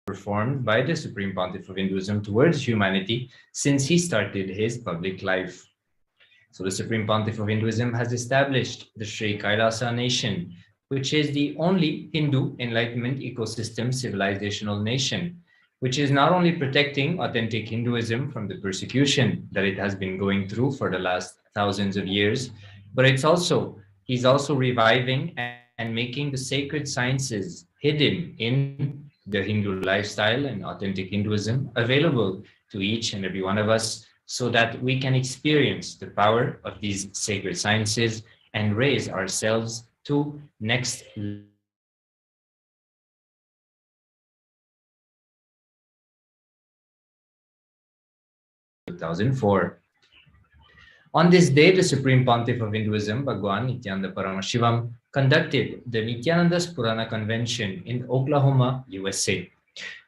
performed by the Supreme Pontiff of Hinduism towards humanity since he started his public life. So the Supreme Pontiff of Hinduism has established the Sri Kailasa nation, which is the only Hindu enlightenment ecosystem civilizational nation, which is not only protecting authentic Hinduism from the persecution that it has been going through for the last thousands of years, but he's also reviving and making the sacred sciences hidden in the Hindu lifestyle and authentic Hinduism available to each and every one of us, so that we can experience the power of these sacred sciences and raise ourselves to next 2004. On this day, the Supreme Pontiff of Hinduism, Bhagwan Nithyananda Paramashivam, conducted the Nithyananda's Purana Convention in Oklahoma, USA.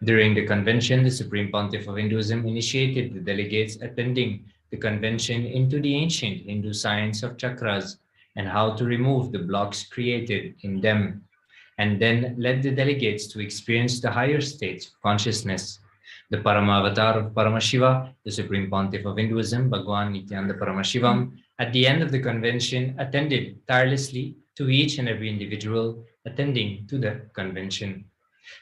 During the convention, the Supreme Pontiff of Hinduism initiated the delegates attending the convention into the ancient Hindu science of chakras and how to remove the blocks created in them, and then led the delegates to experience the higher states of consciousness. The Paramavatar of Paramashiva, the Supreme Pontiff of Hinduism, Bhagwan Nithyananda Paramashivam, at the end of the convention, attended tirelessly to each and every individual attending to the convention.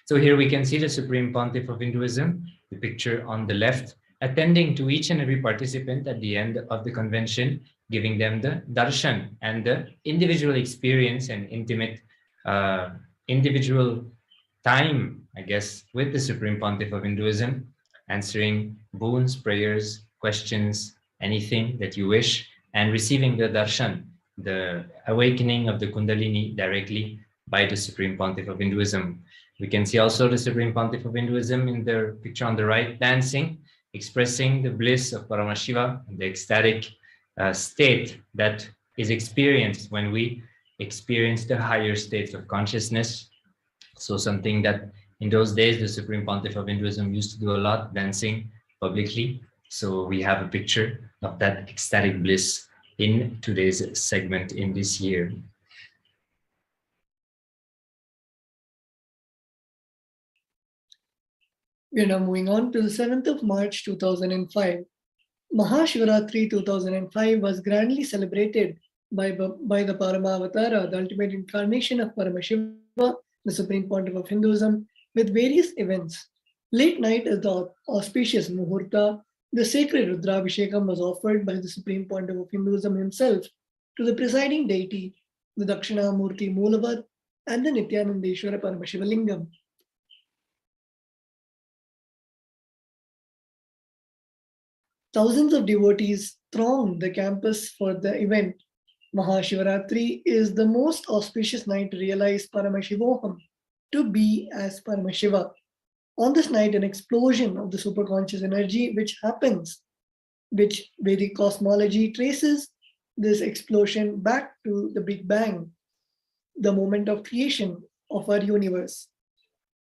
So here we can see the Supreme Pontiff of Hinduism, the picture on the left, attending to each and every participant at the end of the convention, giving them the darshan and the individual experience and intimate individual time, I guess, with the Supreme Pontiff of Hinduism, answering boons, prayers, questions, anything that you wish, and receiving the darshan, the awakening of the Kundalini directly by the Supreme Pontiff of Hinduism. We can see also the Supreme Pontiff of Hinduism in the picture on the right, dancing, expressing the bliss of Paramashiva, the ecstatic state that is experienced when we experience the higher states of consciousness. So something that in those days, the Supreme Pontiff of Hinduism used to do a lot, dancing publicly. So we have a picture of that ecstatic bliss in today's segment in this year. We are now moving on to the 7th of March 2005. Mahashivaratri 2005 was grandly celebrated by the Paramavatara, the ultimate incarnation of Paramashiva, the Supreme Pontiff of Hinduism, with various events. Late night as the auspicious Muhurta, the sacred Rudrabhishekam was offered by the Supreme Pontiff of Hinduism himself to the presiding deity, the Dakshinamurti Moolavat, and the Nithyanandeshwara Paramashivalingam. Thousands of devotees thronged the campus for the event. Mahashivaratri is the most auspicious night to realize Paramashivoham, to be as Paramashiva. On this night, an explosion of the superconscious energy which Vedic cosmology traces this explosion back to the Big Bang, the moment of creation of our universe.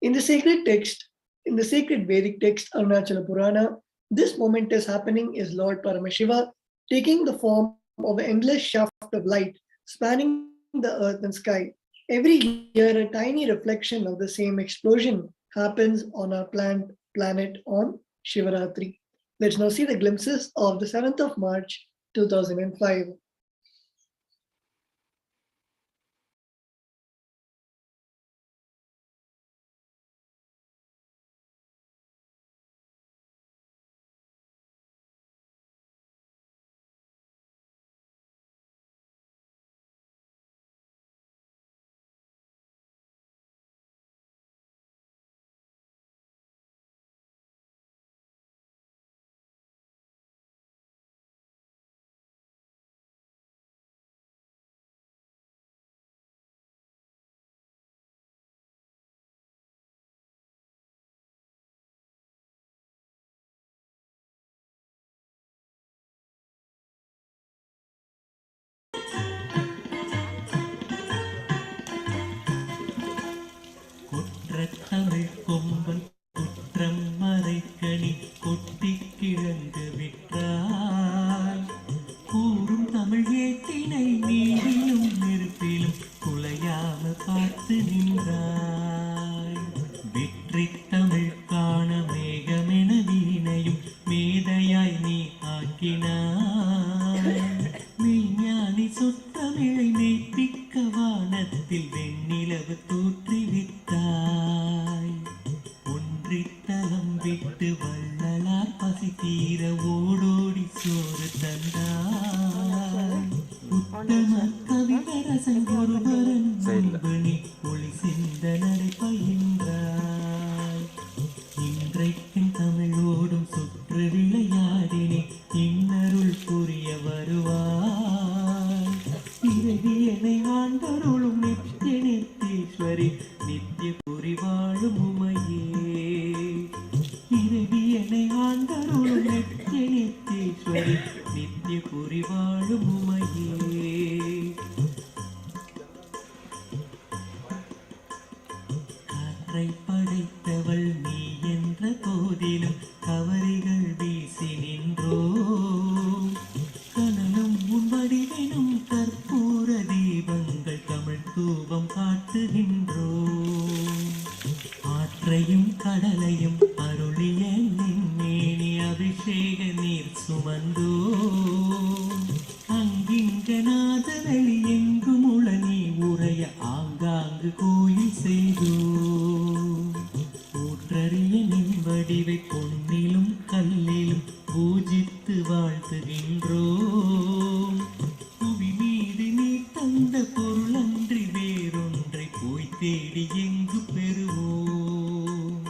In the sacred Vedic text Arunachala Purana, this moment is happening is Lord Paramashiva taking the form of an endless shaft of light spanning the earth and sky. Every year, a tiny reflection of the same explosion happens on our planet on Shivaratri. Let's now see the glimpses of the 7th of March 2005. Tamil கொம்பன் குற்றம் மறைக்கணி கொட்டி கிழங்கு விட்டாய் கூறும் தமிழ் ஏட்டினை நீரிலும் நெருப்பிலும் குலையாமல் பார்த்து நின்றாய் வெற்றி தமிழ் வாழும் உமையே இறைவியனை ஆண்டருளும் நித்திய நித்தீஸ்வரி நித்திய புரி வாழும் உமையே காற்றை படைத்தவள் நீ என்ற போதிலும் கவரிகள் வீசி நின்றோ கனலும் உன் வடிவெனும் கற்பூர தீபங்கள் தமிழ் தூபம் காட்டுகின்றோ ஆற்றையும் கடலையும் அருளிய நின்னேனி அபிஷேக நீர் சுமந்தோ அங்கிங்கநாதவெளி எங்கும் உளனி உரைய ஆங்காங்கு கோயில் செய்தோ ஊற்றறிய நின் வடிவை பொன்னிலும் கல்லிலும் பூஜித்து வாழ்த்துகின்றோம் புவி மீது நீ தந்த பொருளன்றி வேறொன்றை போய் தேடி எங்கு பெறுவோம்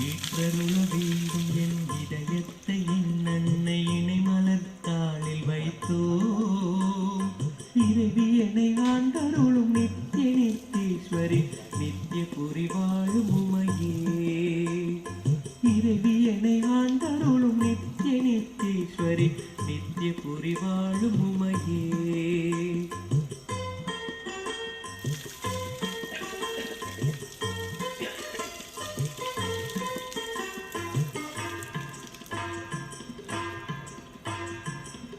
ஏற்றருள வேண்டும் என் இதயத்தை என் அன்னை இணை மலர்த்தாளில் வைத்தோம் இறைவியனை ஆண்டருளும் நித்திய நித்தீஸ்வரி நித்திய புரி வாழும் உமையே இறைவியனை ஆண்டருளும் நித்திய நித்தீஸ்வரி நித்திய புரி வாழும் உமையே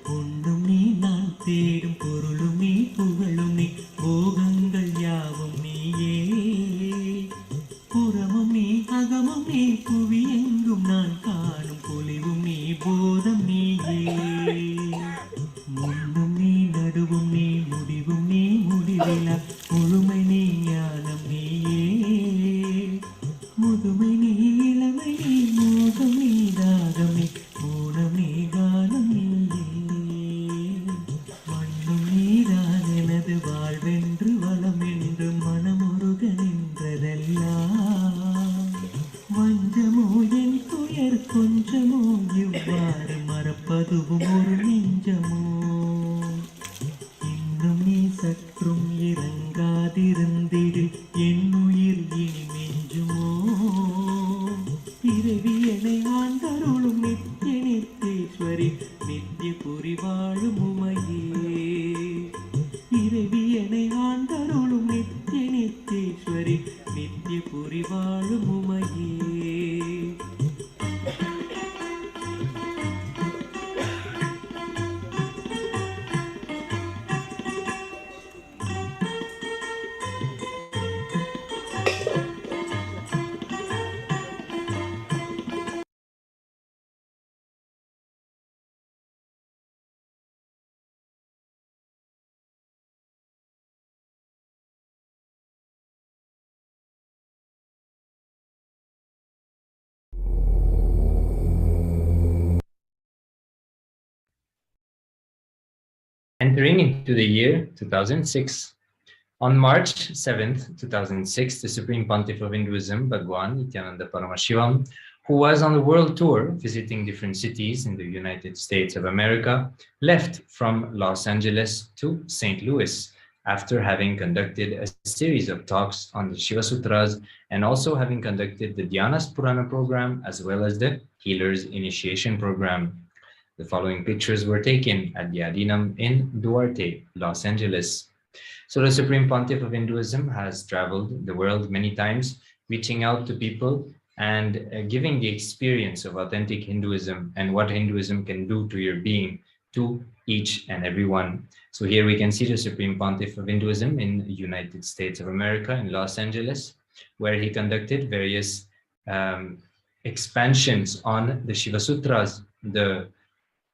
பொன்னும் நீ நான் தேடும் பொருளும் நீ புகழும் நீ போகங்கள் யாவும் நீயே புறமும் நீ அகமும் நீ புவி எங்கும் நான் காணும் பொலிவும் நீ போதம் நீயே முன்னும் நீ நடுவும் நீ முடிவும் நீ முடிவிலா முழுமை நீ ஞானம் நீயே முதுமை நீ இளமை நீ மோகம் நீ தாகம் நீ மூலம் நீ காலம் நீயே மண்ணும் நீதான் எனது வாழ்வென்று வளம் என்று மனமுருக நின்றதெல்லாம் வஞ்சமோ என் துயர் கொஞ்சமோ இவ்வாறு மறப்பதுவும் ஒரு நெஞ்சமோ இன்னும் நீ சற்றும் இறங்காதிருந்திடு என் உயிர் இனி மெஞ்சுமோ இறைவியனை ஆண்டருளும் நித்திய நித்தீஸ்வரி நித்திய புரி வாழும் உமையே இறைவியனை ஆண்டருளும் நித்திய நித்தீஸ்வரி நித்திய புரி வாழும் உமையே Entering into the year 2006. On March 7th, 2006, the Supreme Pontiff of Hinduism, Bhagwan Nithyananda Paramashivam, who was on the world tour visiting different cities in the United States of America, left from Los Angeles to St. Louis after having conducted a series of talks on the Shiva Sutras and also having conducted the Dhyanas Purana program as well as the Healers Initiation program. The following pictures were taken at the Adinam in Duarte, Los Angeles. So the Supreme Pontiff of Hinduism has traveled the world many times, reaching out to people and giving the experience of authentic Hinduism and what Hinduism can do to your being to each and every one. So here we can see the Supreme Pontiff of Hinduism in the United States of America in Los Angeles, where he conducted various expansions on the Shiva Sutras, the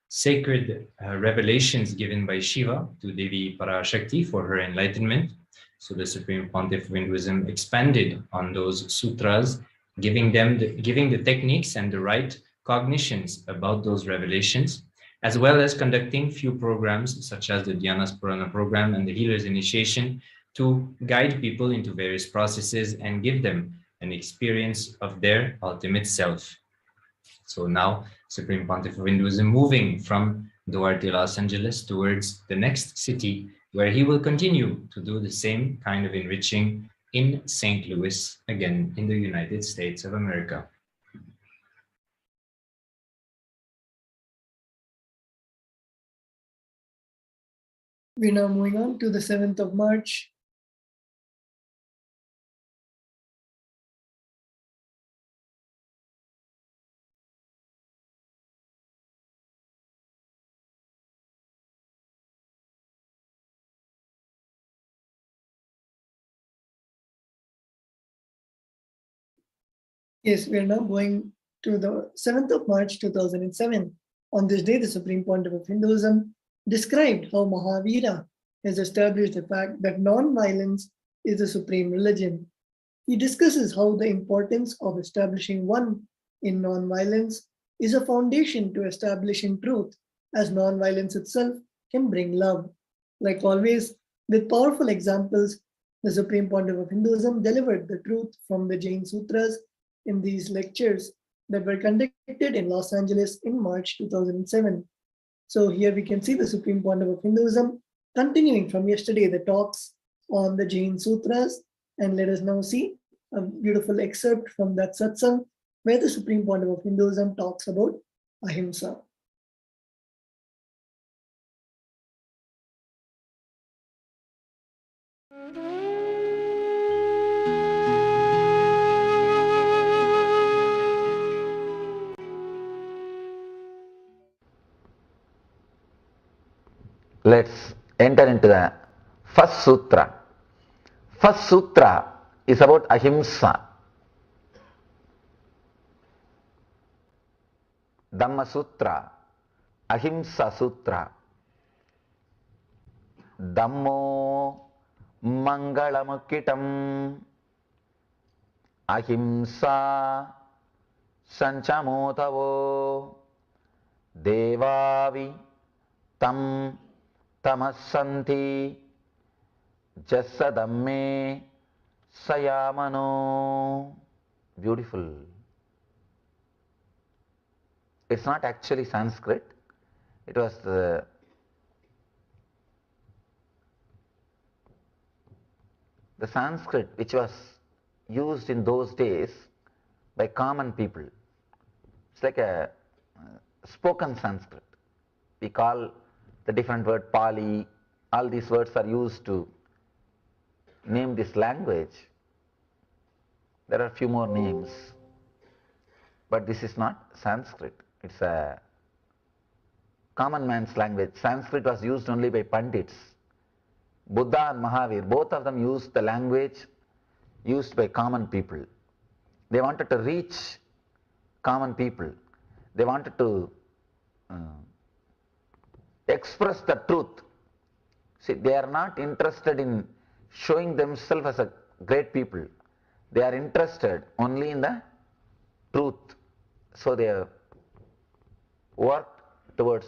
sacred revelations given by Shiva to Devi Parashakti for her enlightenment. So the Supreme Pontiff of Hinduism expanded on those sutras, giving the techniques and the right cognitions about those revelations, as well as conducting few programs such as the Dhyanas Purana program and the Healers Initiation to guide people into various processes and give them an experience of their ultimate self. So now, Supreme Pontiff of Hinduism moving from Duarte, Los Angeles towards the next city, where he will continue to do the same kind of enriching in St. Louis, again in the United States of America. We're now moving on to the 7th of March. Yes, we are now going to the 7th of March 2007. On this day, the Supreme Pontiff of Hinduism described how Mahavira has established the fact that non-violence is the supreme religion. He discusses how the importance of establishing one in non-violence is a foundation to establishing truth, as non-violence itself can bring love. Like always, with powerful examples, the Supreme Pontiff of Hinduism delivered the truth from the Jain Sutras in these lectures that were conducted in Los Angeles in March 2007. So here we can see the Supreme Pontiff of Hinduism continuing from yesterday the talks on the Jain Sutras, and let us now see a beautiful excerpt from that satsang where the Supreme Pontiff of Hinduism talks about ahimsa. Let's enter into the first sutra. First sutra is about ahimsa. Dhamma Sutra, Ahimsa Sutra. Dhammo Mangalamukitam Ahimsa Sanchamotavo Devavi Tam Tamasanti Jasadamme Sayamano. Beautiful. It's not actually Sanskrit. It was the Sanskrit which was used in those days by common people. It's like a spoken Sanskrit. We call the different word Pali. All these words are used to name this language. There are a few more names, but this is not Sanskrit. It's a common man's language. Sanskrit was used only by Pandits. Buddha and Mahavir, both of them used the language used by common people. They wanted to reach common people. They wanted to express the truth. See, they are not interested in showing themselves as a great people. They are interested only in the truth. So they have worked towards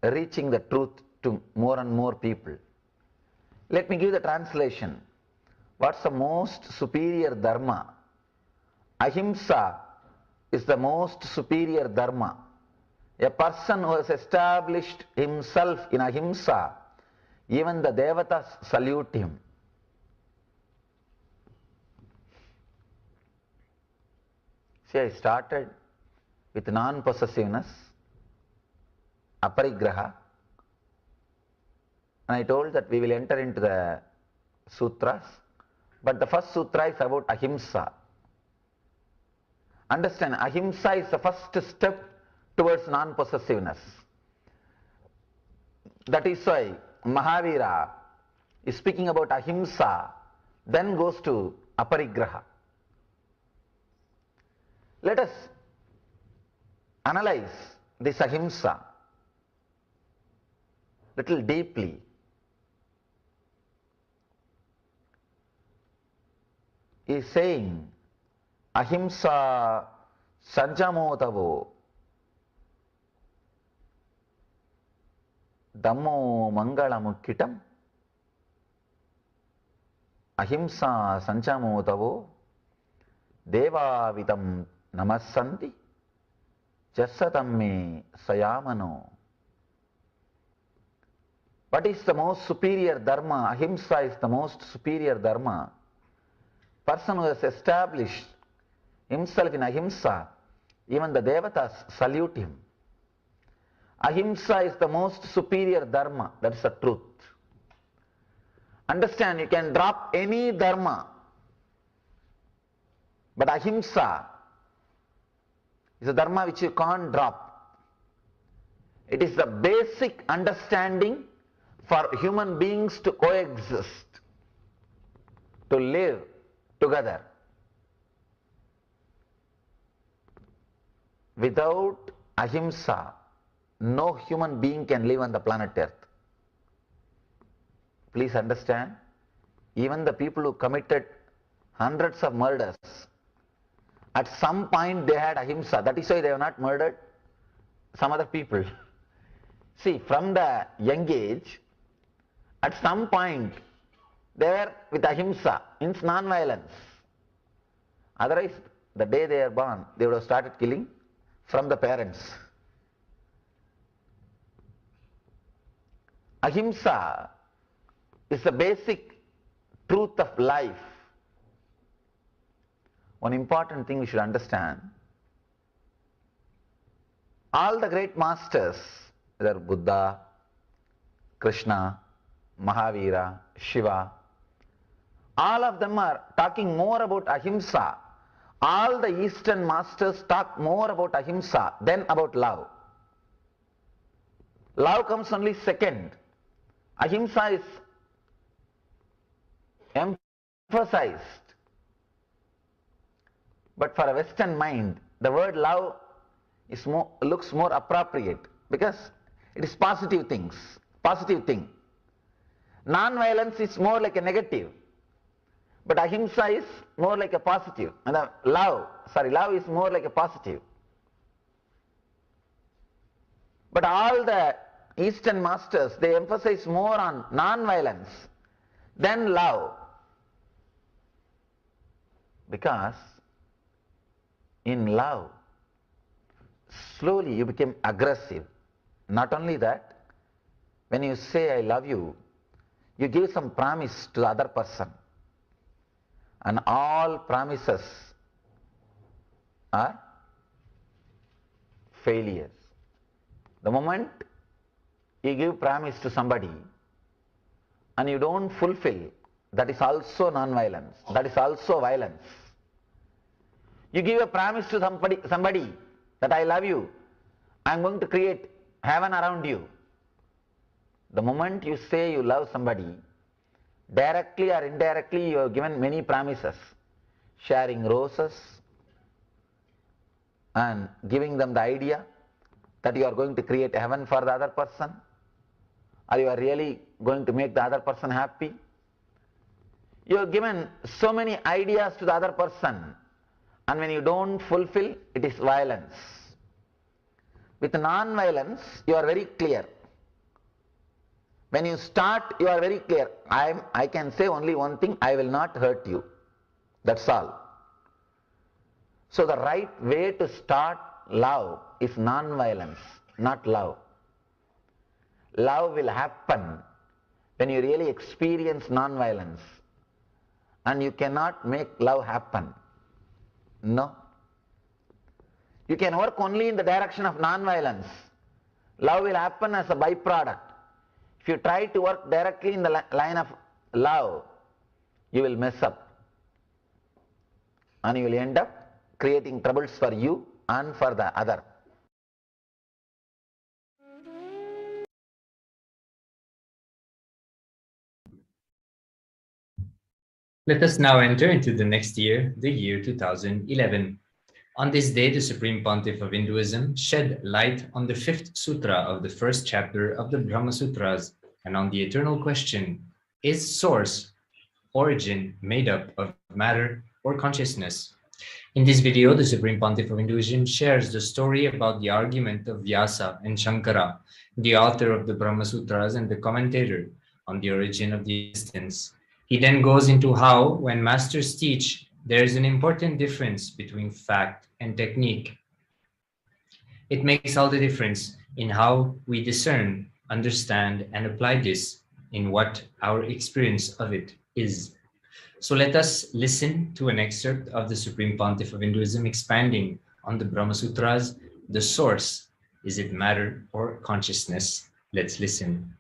reaching the truth to more and more people. Let me give the translation. What's the most superior dharma? Ahimsa is the most superior dharma. A person who has established himself in ahimsa, even the devatas salute him. See, I started with non-possessiveness, aparigraha, and I told that we will enter into the sutras, but the first sutra is about ahimsa. Understand, ahimsa is the first step towards non-possessiveness. That is why Mahavira is speaking about ahimsa, then goes to aparigraha. Let us analyze this ahimsa little deeply. He is saying ahimsa sajjamotavo dhammo mangalamukkitam ahimsa sanchamotavo devavitam namassanti jassatamme sayamano. What is the most superior dharma? Ahimsa is the most superior dharma. Person who has established himself in ahimsa, even the devatas salute him. Ahimsa is the most superior dharma. That's the truth. Understand, you can drop any dharma, but ahimsa is a dharma which you can't drop. It is the basic understanding for human beings to coexist, to live together. Without ahimsa, no human being can live on the planet Earth. Please understand, even the people who committed hundreds of murders, at some point they had ahimsa. That is why they have not murdered some other people. See, from the young age, at some point they were with ahimsa, means non-violence. Otherwise, the day they are born, they would have started killing from the parents. Ahimsa is the basic truth of life. One important thing we should understand, all the great masters, whether Buddha, Krishna, Mahavira, Shiva, all of them are talking more about ahimsa. All the Eastern masters talk more about ahimsa than about love. Love comes only second. Ahimsa is emphasized. But for a Western mind, the word love is looks more appropriate because it is positive thing. Non-violence is more like a negative, but ahimsa is more like a positive. And love is more like a positive. But all the Eastern masters, they emphasize more on non-violence than love. Because in love, slowly you become aggressive. Not only that, when you say I love you, you give some promise to the other person. And all promises are failures. The moment you give promise to somebody and you don't fulfill, that is also non-violence. That is also violence. You give a promise to somebody that I love you, I am going to create heaven around you. The moment you say you love somebody, directly or indirectly you have given many promises, sharing roses and giving them the idea that you are going to create heaven for the other person, or you are really going to make the other person happy. You have given so many ideas to the other person, and when you don't fulfill, it is violence. With non-violence, you are very clear. When you start, you are very clear. I can say only one thing, I will not hurt you. That's all. So the right way to start love is non-violence, not love. Love will happen when you really experience non-violence. And you cannot make love happen. No. You can work only in the direction of non-violence. Love will happen as a byproduct. If you try to work directly in the line of love, you will mess up. And you will end up creating troubles for you and for the other. Let us now enter into the next year, the year 2011. On this day, the Supreme Pontiff of Hinduism shed light on the fifth sutra of the first chapter of the Brahma Sutras and on the eternal question, is source, origin, made up of matter or consciousness? In this video, the Supreme Pontiff of Hinduism shares the story about the argument of Vyasa and Shankara, the author of the Brahma Sutras and the commentator on the origin of the existence. He then goes into how, when masters teach, there is an important difference between fact and technique. It makes all the difference in how we discern understand, and apply this in what our experience of it is. So let us listen to an excerpt of the Supreme Pontiff of Hinduism expanding on the Brahma Sutras. The source, is it matter or consciousness? Let's listen.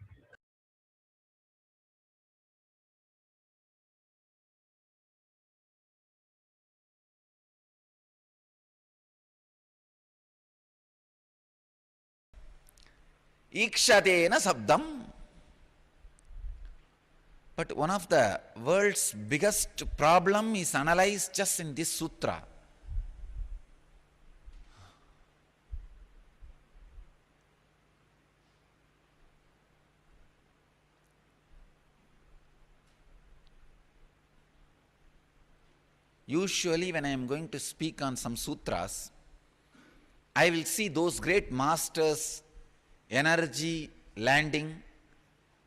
Ikshadena sabdam. But one of the world's biggest problem is analyzed just in this sutra. Usually when I am going to speak on some sutras, I will see those great masters energy landing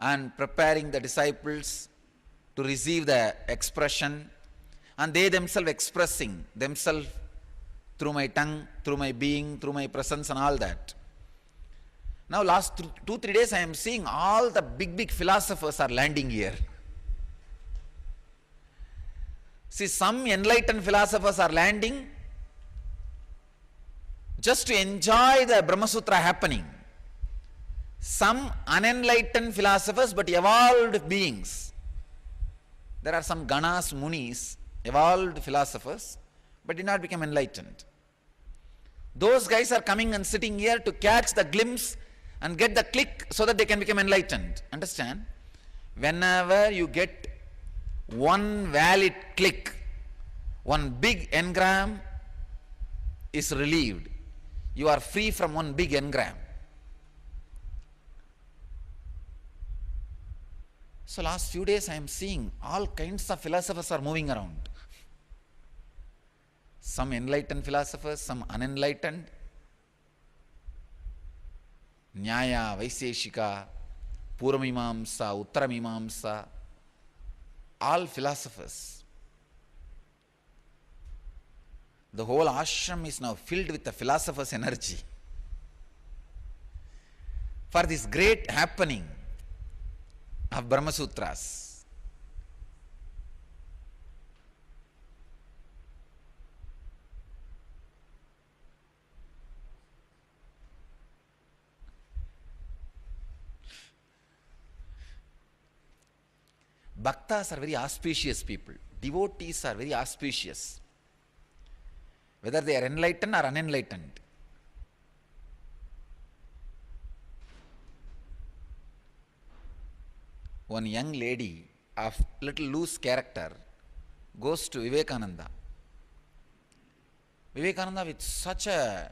and preparing the disciples to receive the expression, and they themselves expressing themselves through my tongue, through my being, through my presence and all that. Now last 2-3 days I am seeing all the big philosophers are landing here. See, some enlightened philosophers are landing just to enjoy the Brahma Sutra happening. Some unenlightened philosophers but evolved beings. There are some Ganas, Munis, evolved philosophers but did not become enlightened. Those guys are coming and sitting here to catch the glimpse and get the click so that they can become enlightened. Understand? Whenever you get one valid click, one big engram is relieved. You are free from one big engram. So last few days I am seeing all kinds of philosophers are moving around. Some enlightened philosophers, some unenlightened. Nyaya, Vaiseshika, Puramimamsa, Uttaramimamsa, all philosophers. The whole ashram is now filled with the philosopher's energy for this great happening of Brahma Sutras. Bhaktas are very auspicious people. Devotees are very auspicious, whether they are enlightened or unenlightened. One young lady of little loose character goes to Vivekananda. Vivekananda, with such a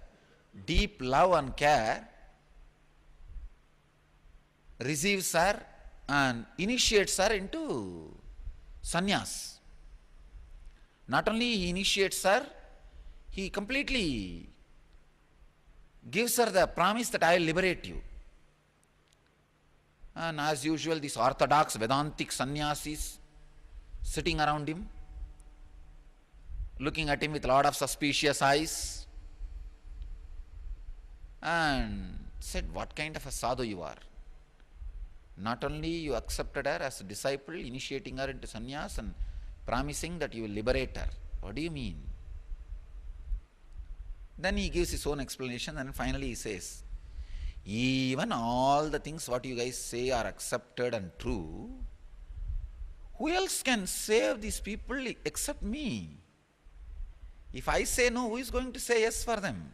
deep love and care, receives her and initiates her into sannyas. Not only he initiates her, he completely gives her the promise that I will liberate you. And as usual, these orthodox Vedantic sannyasis sitting around him, looking at him with a lot of suspicious eyes, and said, what kind of a sadhu you are? Not only you accepted her as a disciple, initiating her into sannyas and promising that you will liberate her. What do you mean? Then he gives his own explanation, and finally he says, even all the things what you guys say are accepted and true, who else can save these people except me? If I say no, who is going to say yes for them?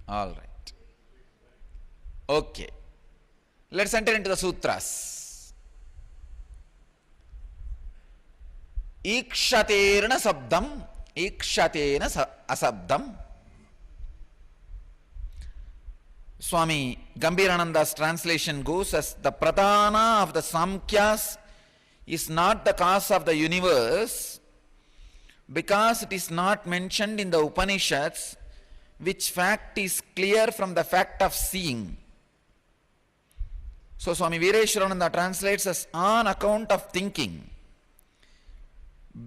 All right. Okay. Let's enter into the sutras. Ikshaterna sabdam, ikshatena asabdam. Swami Gambhirananda's translation goes as the pradhana of the Samkhyas is not the cause of the universe because it is not mentioned in the Upanishads, which fact is clear from the fact of seeing. So Swami Veereshwarananda translates as on account of thinking,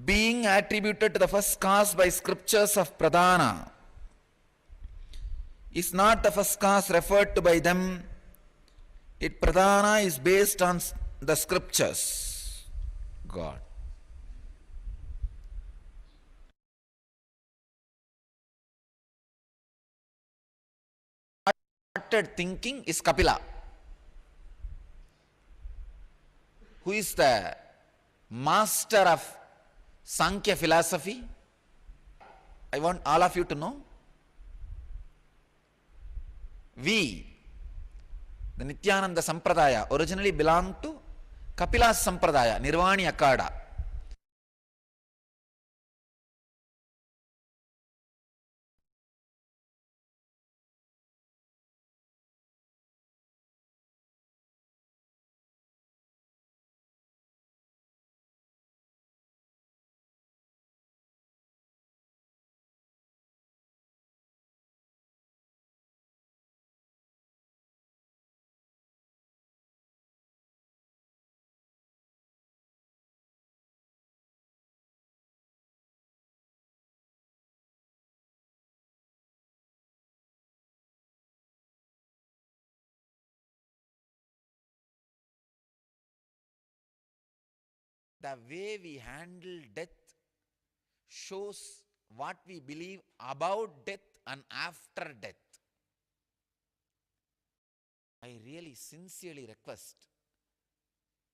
being attributed to the first cause by scriptures of pradhana, is not the first cause referred to by them. It pradhana is based on the scriptures. God. Started thinking is Kapila, who is the master of Sankhya philosophy. I want all of you to know. We, the Nithyananda Sampradaya, originally belonged to Kapila's Sampradaya, Nirvani Akada. The way we handle death shows what we believe about death and after death. I really sincerely request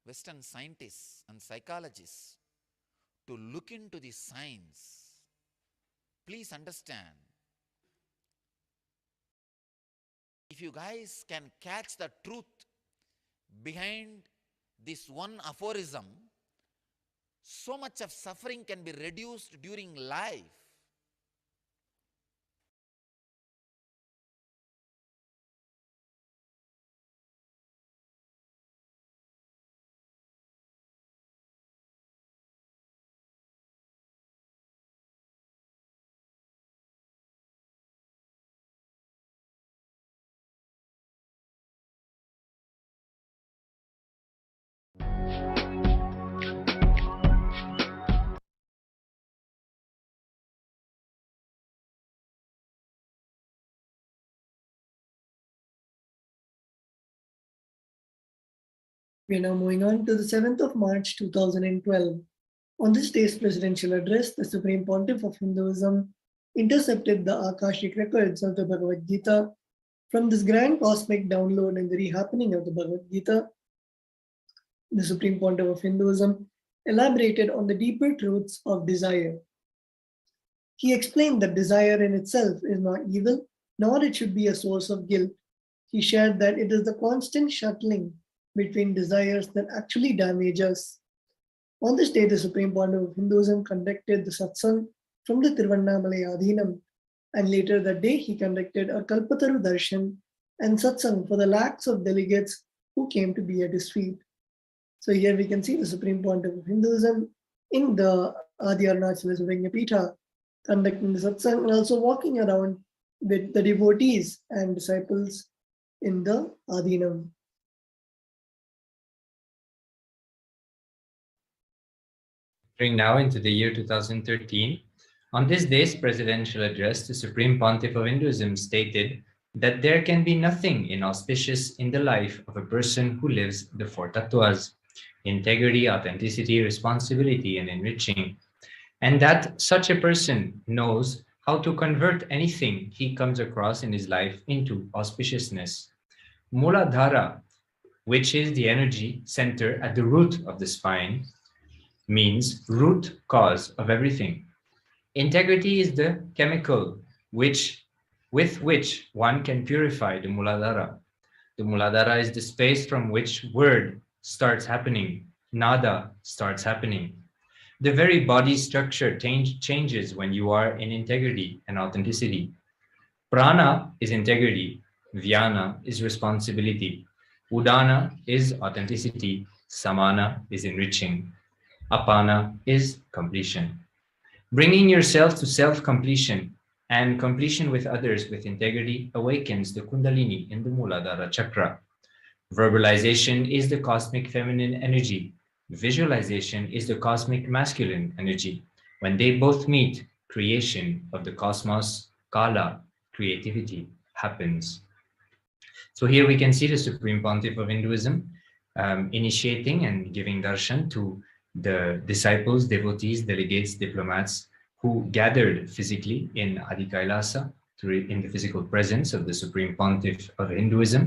Western scientists and psychologists to look into this science. Please understand, if you guys can catch the truth behind this one aphorism, so much of suffering can be reduced during life. We are now moving on to the 7th of March 2012. On this day's presidential address, the Supreme Pontiff of Hinduism intercepted the Akashic records of the Bhagavad Gita. From this grand cosmic download and the rehappening of the Bhagavad Gita, the Supreme Pontiff of Hinduism elaborated on the deeper truths of desire. He explained that desire in itself is not evil, nor it should be a source of guilt. He shared that it is the constant shuttling between desires that actually damage us. On this day, the Supreme Pontiff of Hinduism conducted the satsang from the Tiruvannamalai Adhinam, and later that day he conducted a Kalpataru darshan and satsang for the lakhs of delegates who came to be at his feet. So here we can see the Supreme Pontiff of Hinduism in the Adi Arunachala Pitha conducting the satsang and also walking around with the devotees and disciples in the Adhinam. Entering now into the year 2013, on this day's presidential address, the Supreme Pontiff of Hinduism stated that there can be nothing inauspicious in the life of a person who lives the four tattvas: integrity, authenticity, responsibility, and enriching, and that such a person knows how to convert anything he comes across in his life into auspiciousness. Muladhara, which is the energy center at the root of the spine, means root cause of everything. Integrity is the chemical with which one can purify the Muladhara. The Muladhara is the space from which word starts happening, nada starts happening. The very body structure changes when you are in integrity and authenticity. Prana is integrity, Vyana is responsibility, Udana is authenticity, Samana is enriching, Apana is completion. Bringing yourself to self-completion and completion with others with integrity awakens the Kundalini in the Muladhara chakra. Verbalization is the cosmic feminine energy. Visualization is the cosmic masculine energy. When they both meet, creation of the cosmos, Kala, creativity, happens. So here we can see the Supreme Pontiff of Hinduism initiating and giving darshan to the disciples, devotees, delegates, diplomats who gathered physically in Adi Kailasa in the physical presence of the Supreme Pontiff of Hinduism.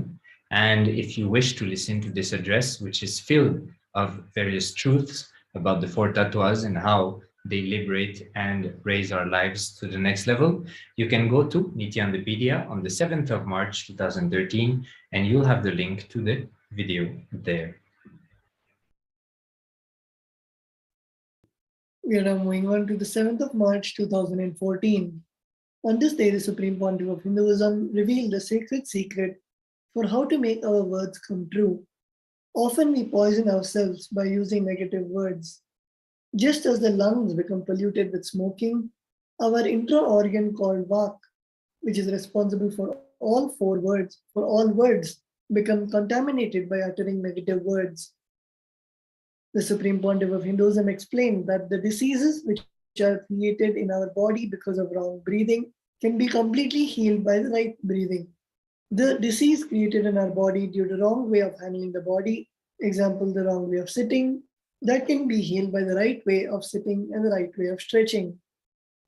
And if you wish to listen to this address, which is filled of various truths about the four tattvas and how they liberate and raise our lives to the next level, you can go to Nithyanandapedia on the 7th of March 2013, and you'll have the link to the video there. We are now moving on to the 7th of March 2014. On this day, the Supreme Pontiff of Hinduism revealed the sacred secret for how to make our words come true. Often we poison ourselves by using negative words. Just as the lungs become polluted with smoking, our intra-organ called vak, which is responsible for all words, become contaminated by uttering negative words. The Supreme Pontiff of Hinduism explained that the diseases which are created in our body because of wrong breathing can be completely healed by the right breathing. The disease created in our body due to wrong way of handling the body, example, the wrong way of sitting, that can be healed by the right way of sitting and the right way of stretching.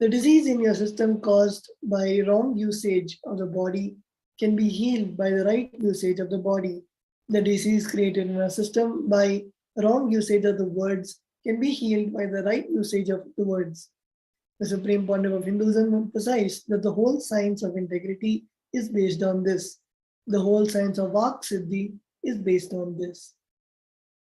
The disease in your system caused by wrong usage of the body can be healed by the right usage of the body. The disease created in our system by wrong usage of the words can be healed by the right usage of the words. The Supreme Pontiff of Hinduism emphasized that the whole science of integrity is based on this. The whole science of Vak Siddhi is based on this.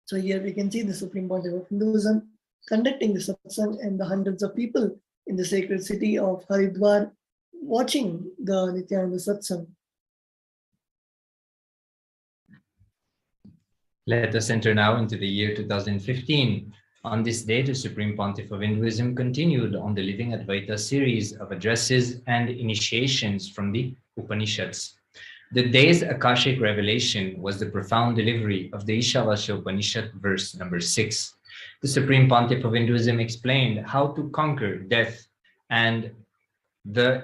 So here we can see the Supreme Pontiff of Hinduism conducting the satsang and the hundreds of people in the sacred city of Haridwar watching the Nityananda satsang. Let us enter now into the year 2015. On this day, the Supreme Pontiff of Hinduism continued on the Living Advaita series of addresses and initiations from the Upanishads. The day's Akashic revelation was the profound delivery of the Ishavasya Upanishad verse number 6. The Supreme Pontiff of Hinduism explained how to conquer death, and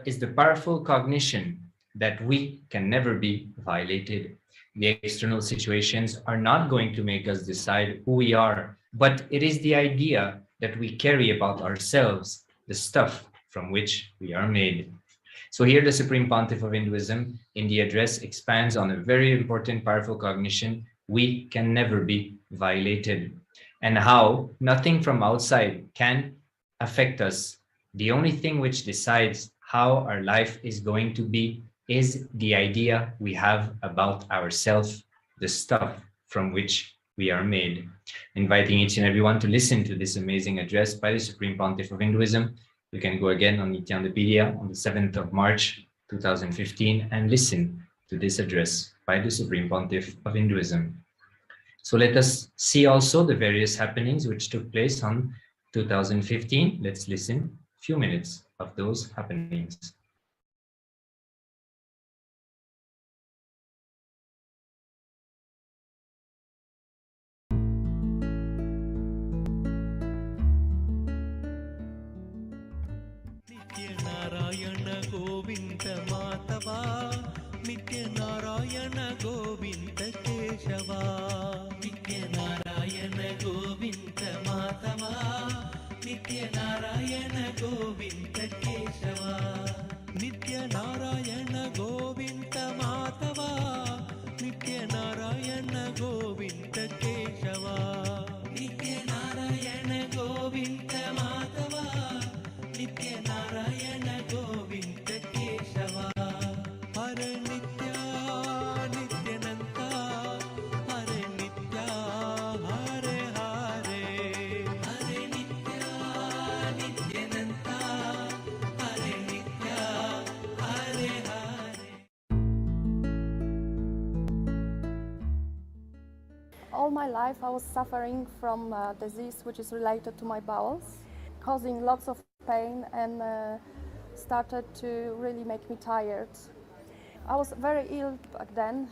is the powerful cognition that we can never be violated. The external situations are not going to make us decide who we are, but it is the idea that we carry about ourselves, the stuff from which we are made. So here the Supreme Pontiff of Hinduism in the address expands on a very important, powerful cognition: we can never be violated, and how nothing from outside can affect us. The only thing which decides how our life is going to be is the idea we have about ourselves, the stuff from which we are made. Inviting each and everyone to listen to this amazing address by the Supreme Pontiff of Hinduism. You can go again on Nithyanandapedia on the 7th of March 2015 and listen to this address by the Supreme Pontiff of Hinduism. So let us see also the various happenings which took place on 2015. Let's listen a few minutes of those happenings. Nitya Narayana Govinda Keshava, Nitya Narayana Govinda Madhava, Nitya Narayana Govinda Keshava, Nitya Narayana Govinda Madhava, Nitya Narayana Govinda Keshava, Nitya Narayana Govinda Madhava, Nitya Narayana Govinda Keshava. Hare Nitya Nityananda, Hare Nitya Hare Hare, Hare Nitya Nityananda, Hare Nitya Hare Hare. All my life I was suffering from a disease which is related to my bowels, causing lots of pain and started to really make me tired. I was very ill back then,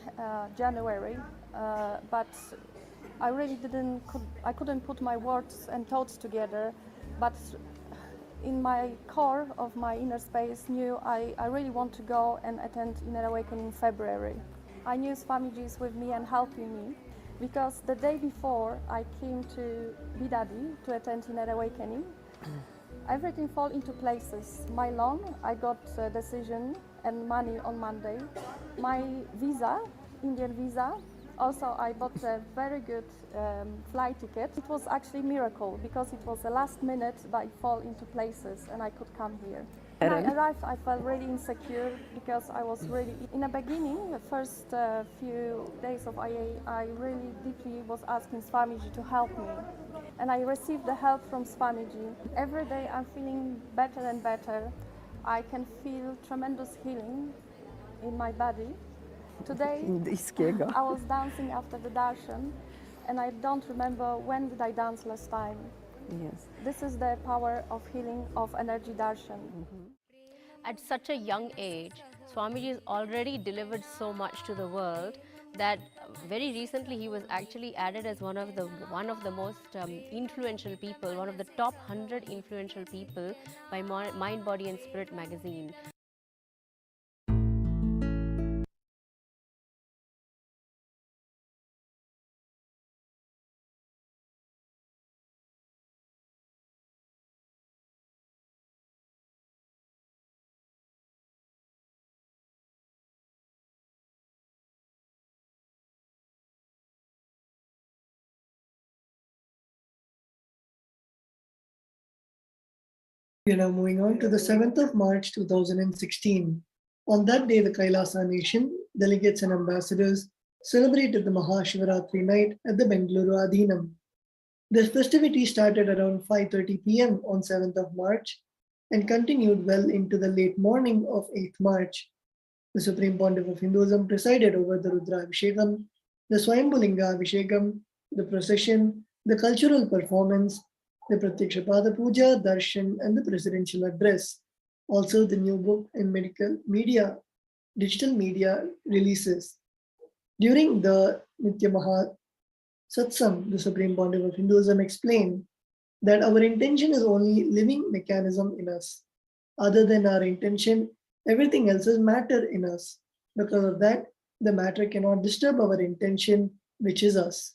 January, but I really couldn't put my words and thoughts together, but in my core of my inner space knew I really want to go and attend Inner Awakening in February. I knew Swamiji is with me and helping me, because the day before I came to Bidadi to attend Inner Awakening, everything fell into places. My loan, I got a decision and money on Monday. My visa, Indian visa, also I bought a very good flight ticket. It was actually a miracle because it was the last minute, but it fell into places and I could come here. When I arrived, I felt really insecure because I was really, in the beginning, the first few days of IA, I really deeply was asking Swamiji to help me. And I received the help from Swamiji. Every day I'm feeling better and better. I can feel tremendous healing in my body. Today, I was dancing after the darshan, and I don't remember when did I dance last time. Yes. This is the power of healing of energy darshan. At such a young age, Swamiji has already delivered so much to the world that very recently he was actually added as one of the most influential people, one of the top 100 influential people by Mind, Body and Spirit magazine. We are now moving on to the 7th of March 2016. On that day, the Kailasa nation, delegates and ambassadors celebrated the Mahashivaratri night at the Bengaluru Adhinam. The festivity started around 5:30 p.m. on 7th of March and continued well into the late morning of 8th March. The Supreme Pontiff of Hinduism presided over the Rudrabhishekam, the Swayambhulinga Abhishekam, the procession, the cultural performance, the Pratyakshapada Puja, Darshan, and the presidential address. Also, the new book and digital media releases. During the Nitya Maha Satsang, the Supreme Pontiff of Hinduism explained that our intention is only living mechanism in us. Other than our intention, everything else is matter in us. Because of that, the matter cannot disturb our intention, which is us.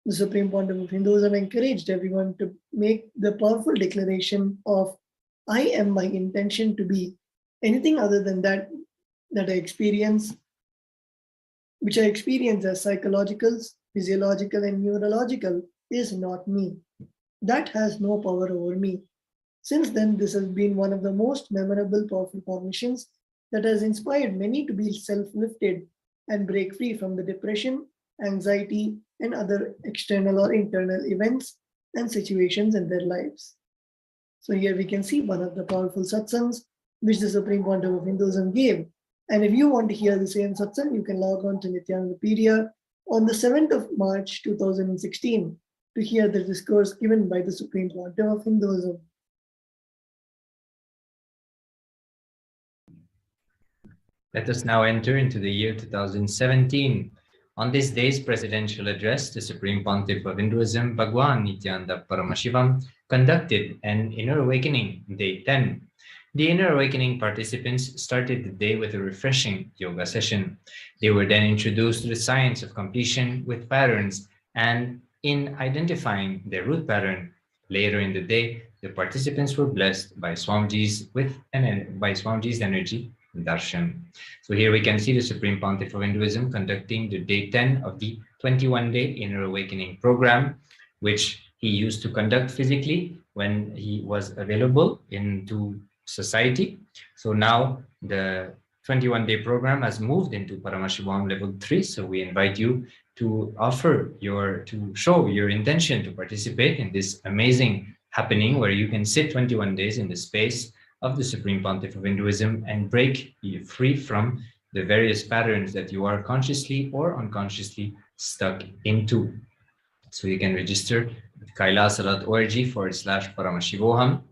The Supreme Pontiff of Hinduism encouraged everyone to make the powerful declaration of, I am my intention to be. Anything other than that I experience, which I experience as psychological, physiological, and neurological, is not me. That has no power over me. Since then, this has been one of the most memorable, powerful formations that has inspired many to be self-lifted and break free from the depression, anxiety, and other external or internal events and situations in their lives. So here we can see one of the powerful satsangs which the Supreme Pontiff of Hinduism gave. And if you want to hear the same satsang, you can log on to Nithyanandapedia on the 7th of March 2016 to hear the discourse given by the Supreme Pontiff of Hinduism. Let us now enter into the year 2017. On this day's presidential address, the Supreme Pontiff of Hinduism, Bhagwan Nithyananda Paramashivam, conducted an Inner Awakening, Day 10. The Inner Awakening participants started the day with a refreshing yoga session. They were then introduced to the science of completion with patterns and in identifying their root pattern. Later in the day, the participants were blessed by Swamiji's energy, darshan. So here we can see the Supreme Pontiff of Hinduism conducting the day 10 of the 21-day Inner Awakening program, which he used to conduct physically when he was available into society. So now the 21-day program has moved into Paramashivoham Level 3. So we invite you to show your intention to participate in this amazing happening where you can sit 21 days in the space of the Supreme Pontiff of Hinduism and break you free from the various patterns that you are consciously or unconsciously stuck into. So you can register at kailasa.org/Paramashivoham.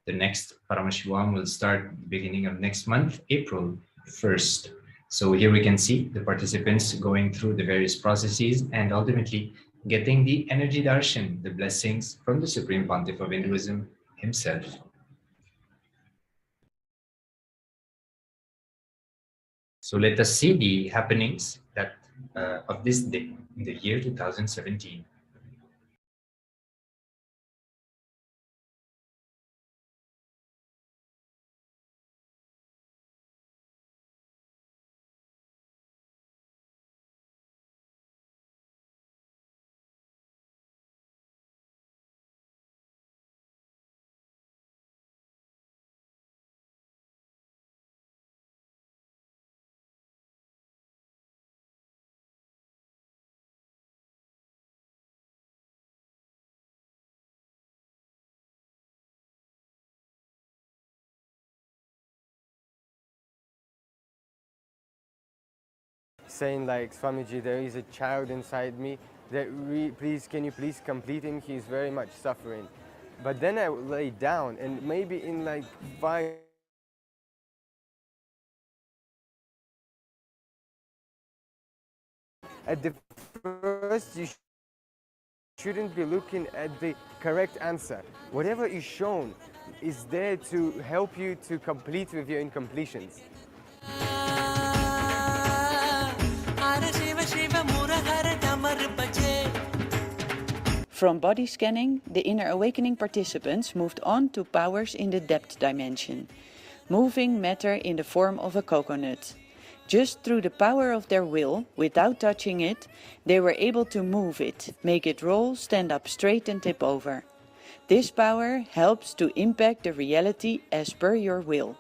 The next Paramashivoham will start at the beginning of next month, April 1st. So here we can see the participants going through the various processes and ultimately getting the energy darshan, the blessings from the Supreme Pontiff of Hinduism himself. So let us see the happenings that of this day in the year 2017. Saying like, Swamiji, there is a child inside me that can you please complete him? He's very much suffering. But then I lay down, and maybe in like 5 at the first you shouldn't be looking at the correct answer. Whatever is shown is there to help you to complete with your incompletions. From body scanning, the inner awakening participants moved on to powers in the depth dimension, moving matter in the form of a coconut. Just through the power of their will, without touching it, they were able to move it, make it roll, stand up straight and tip over. This power helps to impact the reality as per your will.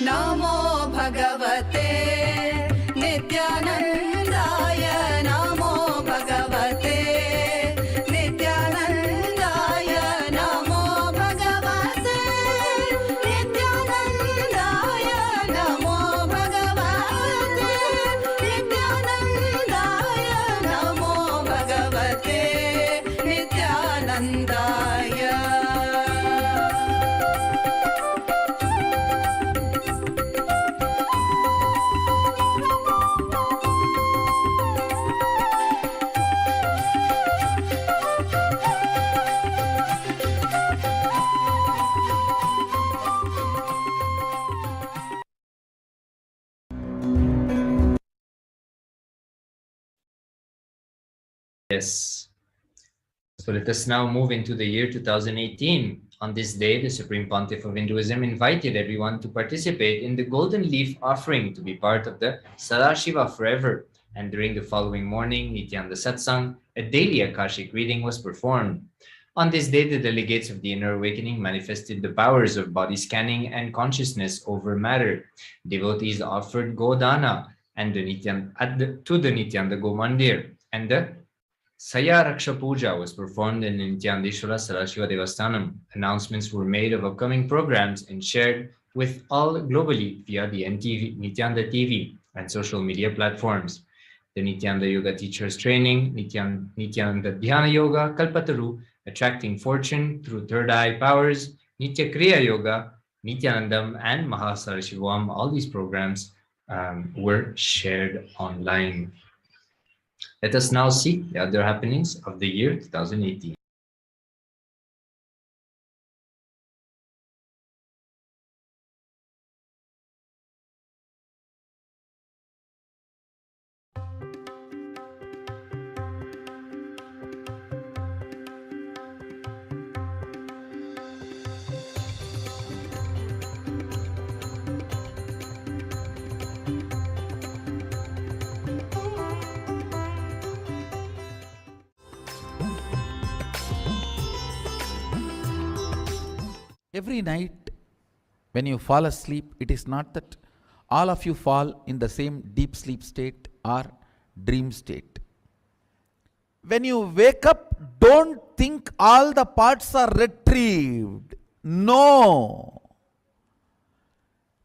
नमो भगवते नित्यानन्दाय नमो भगवते नित्यानन्दाय नमो भगवते नित्यानन्दाय नमो भगवते नित्यानन्दाय नमो भगवते नित्यानन्दाय Yes. So let us now move into the year 2018. On this day, the Supreme Pontiff of Hinduism invited everyone to participate in the Golden Leaf Offering to be part of the Sadashiva Forever. And during the following morning, Nityananda Satsang, a daily Akashic reading was performed. On this day, the delegates of the Inner Awakening manifested the powers of body scanning and consciousness over matter. Devotees offered Godana and to the Nityananda Go Mandir, and the Saya Raksha Puja was performed in Nityandeshwara Sarashiva Devasthanam. Announcements were made of upcoming programs and shared with all globally via the Nityanda TV and social media platforms. The Nityanda Yoga Teachers Training, Nityanda Dhyana Yoga, Kalpataru, Attracting Fortune Through Third Eye Powers, Nitya Kriya Yoga, Nityanandam, and Mahasarashivoham, all these programs were shared online. Let us now see the other happenings of the year 2018. Every night when you fall asleep, it is not that all of you fall in the same deep sleep state or dream state. When you wake up, don't think all the parts are retrieved. No.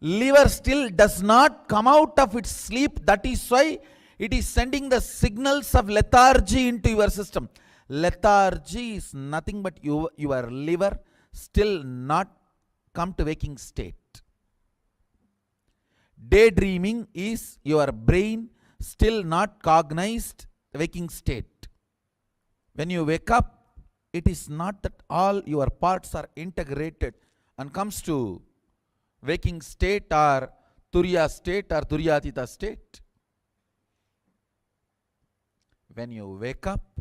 Liver still does not come out of its sleep. That is why it is sending the signals of lethargy into your system. Lethargy is nothing but your liver still not come to waking state. Daydreaming is your brain still not cognized waking state. When you wake up, it is not that all your parts are integrated and comes to waking state or Turiya state or Turyatita state. When you wake up,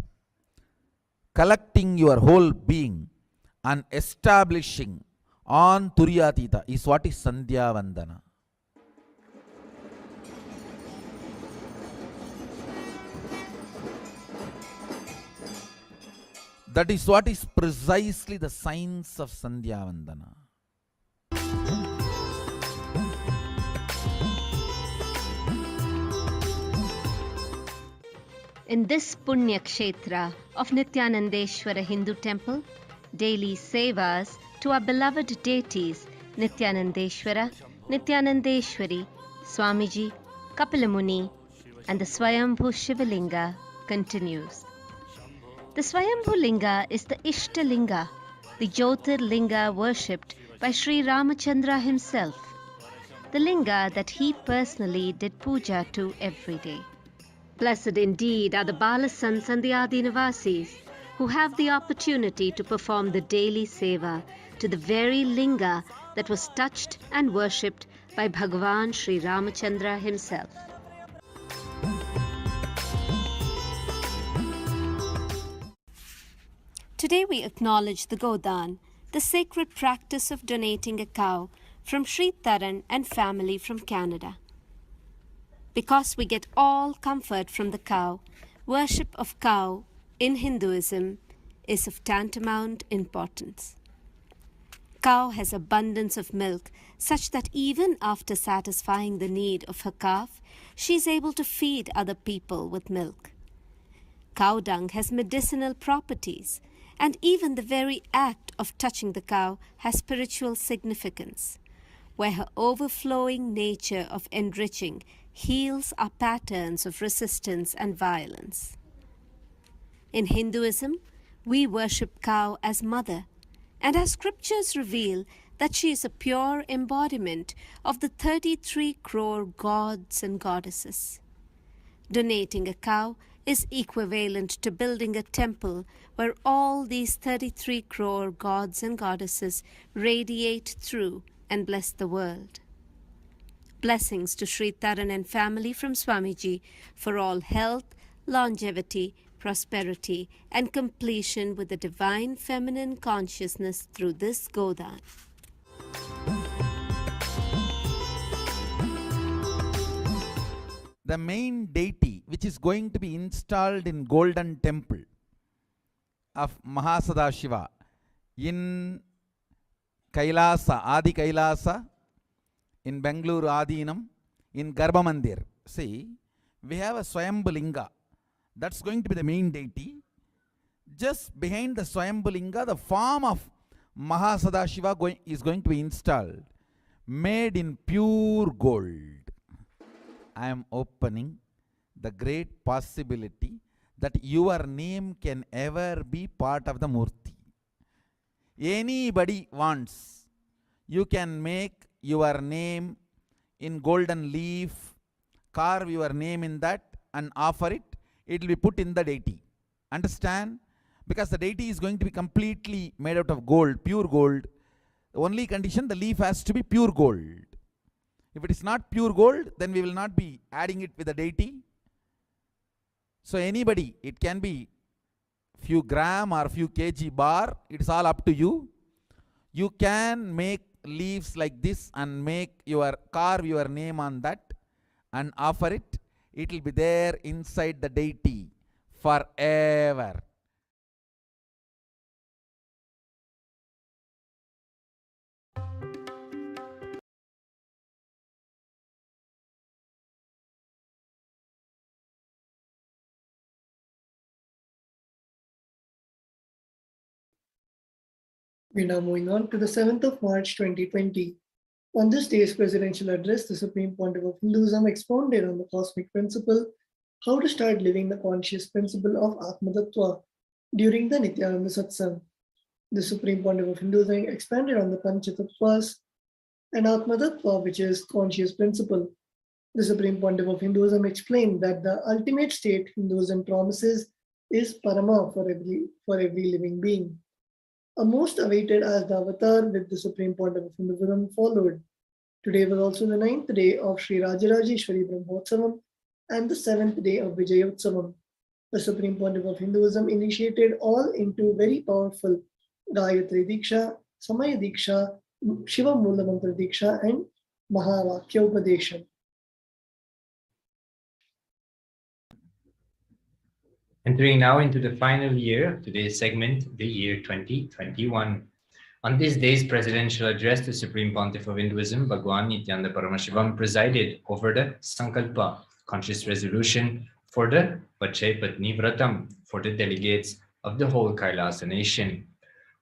collecting your whole being and establishing on Turyatita is what is Sandhya Vandana. That is what is precisely the science of Sandhya Vandana. In this Punya Kshetra of Nithyanandeshwara Hindu temple, daily sevas to our beloved deities Nithyanandeshwara, Nithyanandeshwari, Swamiji, Kapilamuni, and the Swayambhu Shivalinga continues. The Swayambhu Linga is the Ishtalinga, the Jyotirlinga worshipped by Sri Ramachandra himself, the linga that he personally did puja to every day. Blessed indeed are the Balasans and the Adinavasis who have the opportunity to perform the daily seva to the very linga that was touched and worshipped by Bhagavan Sri Ramachandra himself. Today we acknowledge the Godan, the sacred practice of donating a cow from Sri Taran and family from Canada. Because we get all comfort from the cow, worship of cow in Hinduism is of tantamount importance. Cow has abundance of milk such that even after satisfying the need of her calf, she is able to feed other people with milk. Cow dung has medicinal properties, and even the very act of touching the cow has spiritual significance, where her overflowing nature of enriching heals our patterns of resistance and violence. In Hinduism, we worship cow as mother, and our scriptures reveal that she is a pure embodiment of the 33 crore gods and goddesses. Donating a cow is equivalent to building a temple where all these 33 crore gods and goddesses radiate through and bless the world. Blessings to Sri Taran and family from Swamiji for all health, longevity, prosperity, and completion with the divine feminine consciousness through this Godan. The main deity which is going to be installed in golden temple of Mahasadashiva in Kailasa, Adi Kailasa, in Bengaluru Adinam, in Garbhamandir. See, we have a Swayambhu Linga. That's going to be the main deity. Just behind the Swayambhu Linga, the form of Mahasadashiva is going to be installed, made in pure gold. I am opening the great possibility that your name can ever be part of the Murti. Anybody wants, you can make your name in golden leaf, carve your name in that and offer it. It will be put in the deity. Understand? Because the deity is going to be completely made out of gold, pure gold. The only condition, the leaf has to be pure gold. If it is not pure gold, then we will not be adding it with the deity. So anybody, it can be few gram or few kg bar, it is all up to you. You can make leaves like this and carve your name on that and offer it. It will be there inside the deity forever. We are now moving on to the 7th of March 2020. On this day's presidential address, the Supreme Pontiff of Hinduism expounded on the cosmic principle, how to start living the conscious principle of Atma Tattva during the Nithyananda Satsang. The Supreme Pontiff of Hinduism expanded on the Panchatattvas and Atma Tattva, which is conscious principle. The Supreme Pontiff of Hinduism explained that the ultimate state Hinduism promises is Parama for every living being. A most awaited as the avatar with the Supreme Pontiff of Hinduism followed. Today was also the 9th day of Sri Rajarajeshwari Brahmotsavam and the 7th day of Vijayotsavam. The Supreme Pontiff of Hinduism initiated all into very powerful Gayatri Diksha, Samaya Diksha, Shiva Mula Mantra Diksha, and Mahavakya Upadesha. Entering now into the final year of today's segment, the year 2021. On this day's presidential address, the Supreme Pontiff of Hinduism, Bhagwan Nithyananda Paramashivam, presided over the Sankalpa, conscious resolution, for the Pachai Patni Vratam, for the delegates of the whole Kailasa nation.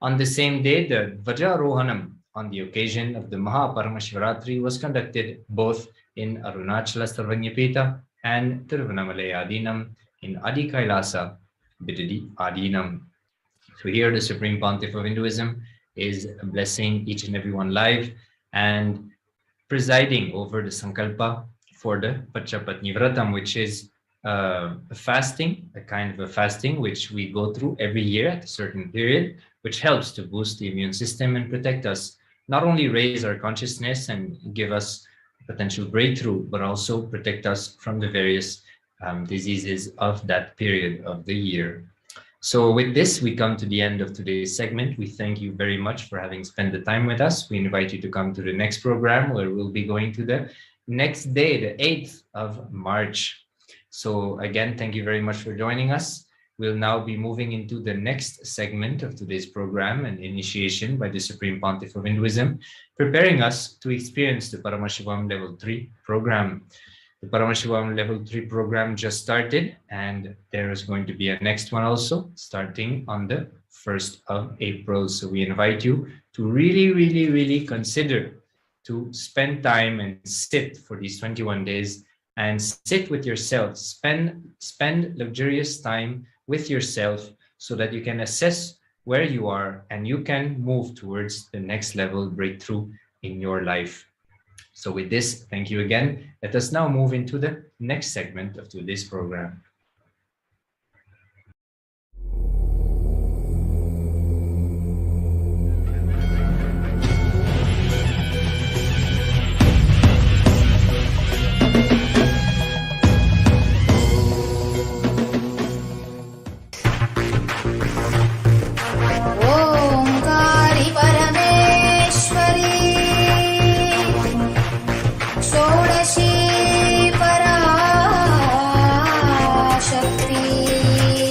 On the same day, the Dvajarohanam, on the occasion of the Mahaparamashivratri, was conducted both in Arunachala Sarvanyapeta and Tiruvannamalai Adinam in Adi Kailasa, Bidadi Adinam. So here the Supreme Pontiff of Hinduism is blessing each and every one live and presiding over the Sankalpa for the Pachapatni Vratam, which is a fasting, a kind of a fasting which we go through every year at a certain period, which helps to boost the immune system and protect us, not only raise our consciousness and give us potential breakthrough, but also protect us from the various diseases of that period of the year. So with this, we come to the end of today's segment. We thank you very much for having spent the time with us. We invite you to come to the next program where we'll be going to the next day, the 8th of March. So again, thank you very much for joining us. We'll now be moving into the next segment of today's program, an initiation by the Supreme Pontiff of Hinduism, preparing us to experience the Paramashivoham Level 3 program. The Paramashivoham Level 3 program just started, and there is going to be a next one also starting on the 1st of April. So we invite you to really consider to spend time and sit for these 21 days and sit with yourself, spend luxurious time with yourself so that you can assess where you are and you can move towards the next level breakthrough in your life. So with this, thank you again. Let us now move into the next segment of today's program.